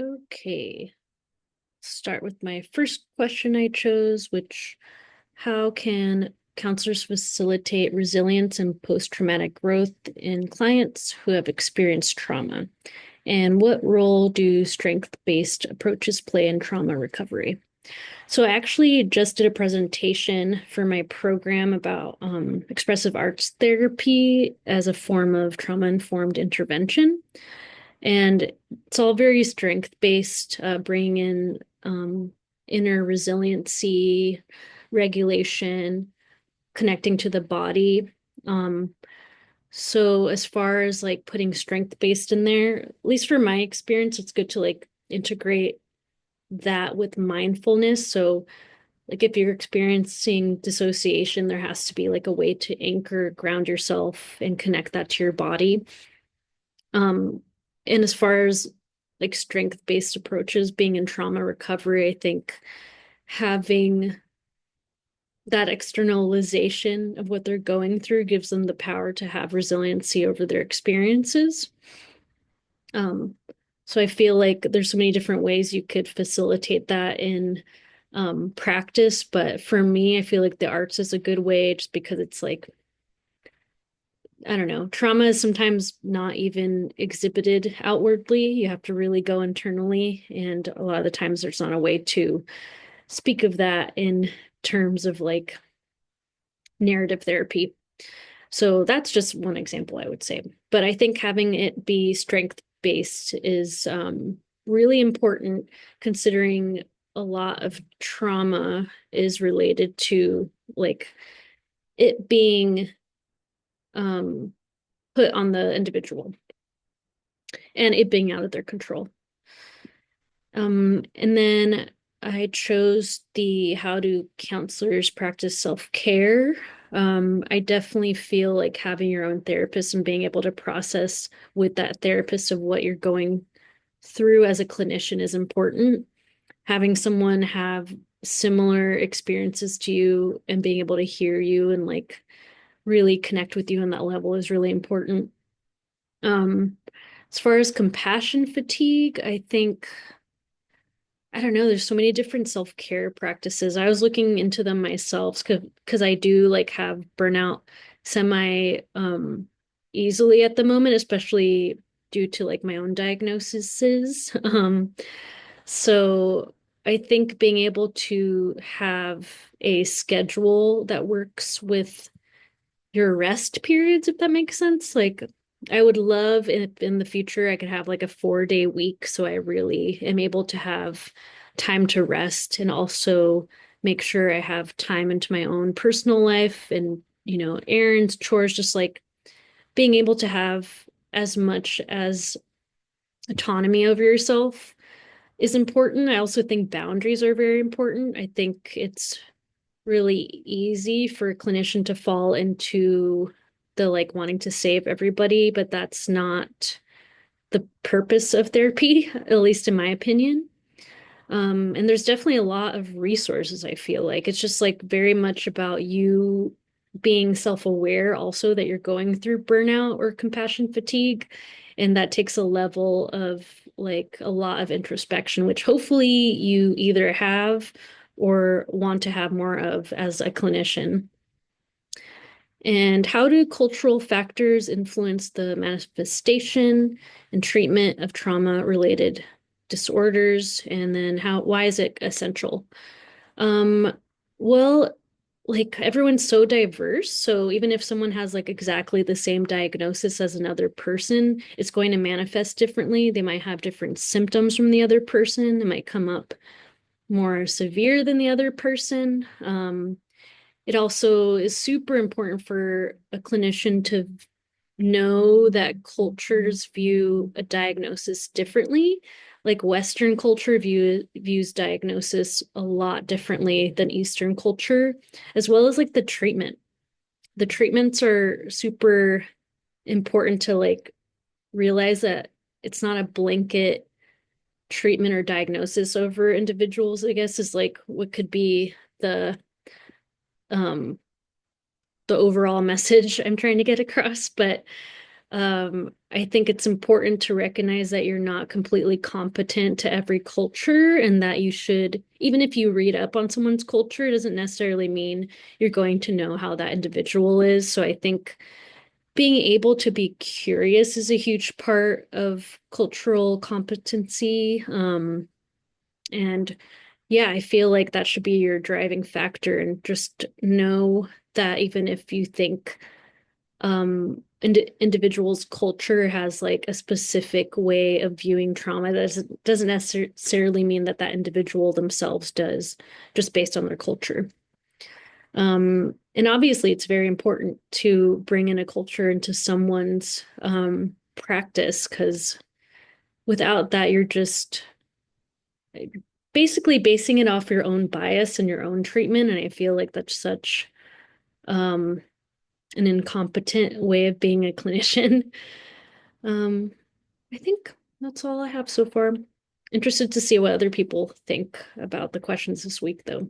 Okay, start with my first question I chose, which how can counselors facilitate resilience and post-traumatic growth in clients who have experienced trauma? And what role do strength-based approaches play in trauma recovery? So I actually just did a presentation for my program about expressive arts therapy as a form of trauma-informed intervention. And it's all very strength-based, bringing in inner resiliency, regulation, connecting to the body. Um, so as far as like putting strength-based in there, at least for my experience, it's good to like integrate that with mindfulness. So like if you're experiencing dissociation, there has to be like a way to anchor, ground yourself and connect that to your body. Um, and as far as like strength-based approaches being in trauma recovery, I think having that externalization of what they're going through gives them the power to have resiliency over their experiences. Um, so I feel like there's so many different ways you could facilitate that in practice, but for me, I feel like the arts is a good way just because it's like I don't know, trauma is sometimes not even exhibited outwardly. You have to really go internally. And a lot of the times there's not a way to speak of that in terms of like narrative therapy. So that's just one example, I would say. But I think having it be strength based is really important considering a lot of trauma is related to like it being um, put on the individual and it being out of their control. And then I chose the how do counselors practice self-care. I definitely feel like having your own therapist and being able to process with that therapist of what you're going through as a clinician is important. Having someone have similar experiences to you and being able to hear you and like really connect with you on that level is really important. Um, as far as compassion fatigue, I think I don't know, there's so many different self-care practices. I was looking into them myself because I do like have burnout semi easily at the moment, especially due to like my own diagnoses. So I think being able to have a schedule that works with your rest periods, if that makes sense. Like, I would love if in the future I could have like a 4-day week so I really am able to have time to rest and also make sure I have time into my own personal life and, errands, chores, just like being able to have as much as autonomy over yourself is important. I also think boundaries are very important. I think it's really easy for a clinician to fall into the like wanting to save everybody, but that's not the purpose of therapy, at least in my opinion. And there's definitely a lot of resources, I feel like. It's just like very much about you being self-aware also that you're going through burnout or compassion fatigue. And that takes a level of like a lot of introspection, which hopefully you either have or want to have more of as a clinician. And how do cultural factors influence the manifestation and treatment of trauma-related disorders? And then why is it essential? Um, well, like everyone's so diverse. So even if someone has like exactly the same diagnosis as another person, it's going to manifest differently. They might have different symptoms from the other person. It might come up more severe than the other person. It also is super important for a clinician to know that cultures view a diagnosis differently. Like Western culture views diagnosis a lot differently than Eastern culture, as well as like the treatment. The treatments are super important to like realize that it's not a blanket treatment or diagnosis over individuals, I guess, is like what could be um the overall message I'm trying to get across. But I think it's important to recognize that you're not completely competent to every culture, and that you should, even if you read up on someone's culture, it doesn't necessarily mean you're going to know how that individual is. So I think being able to be curious is a huge part of cultural competency. And yeah, I feel like that should be your driving factor, and just know that even if you think individual's culture has like a specific way of viewing trauma, that doesn't necessarily mean that that individual themselves does, just based on their culture. And obviously it's very important to bring in a culture into someone's practice, because without that, you're just basically basing it off your own bias and your own treatment. And I feel like that's such um, an incompetent way of being a clinician. Um, I think that's all I have so far. Interested to see what other people think about the questions this week, though.